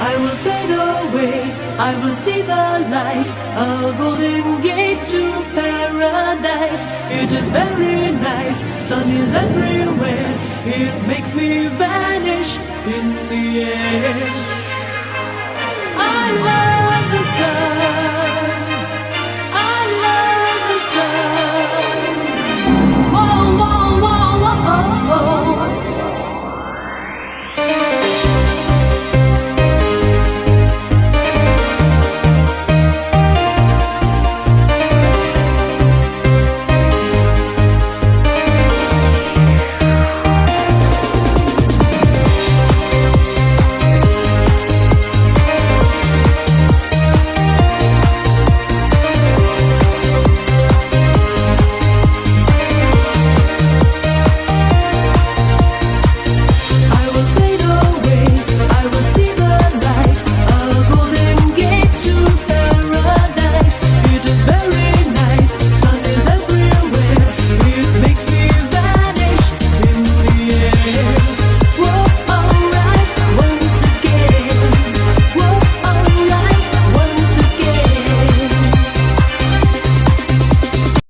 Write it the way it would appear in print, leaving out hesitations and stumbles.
I will fade away, I will see the light, a golden gate to paradise. It is very nice, sun is everywhere, it makes me vanish in the air. I love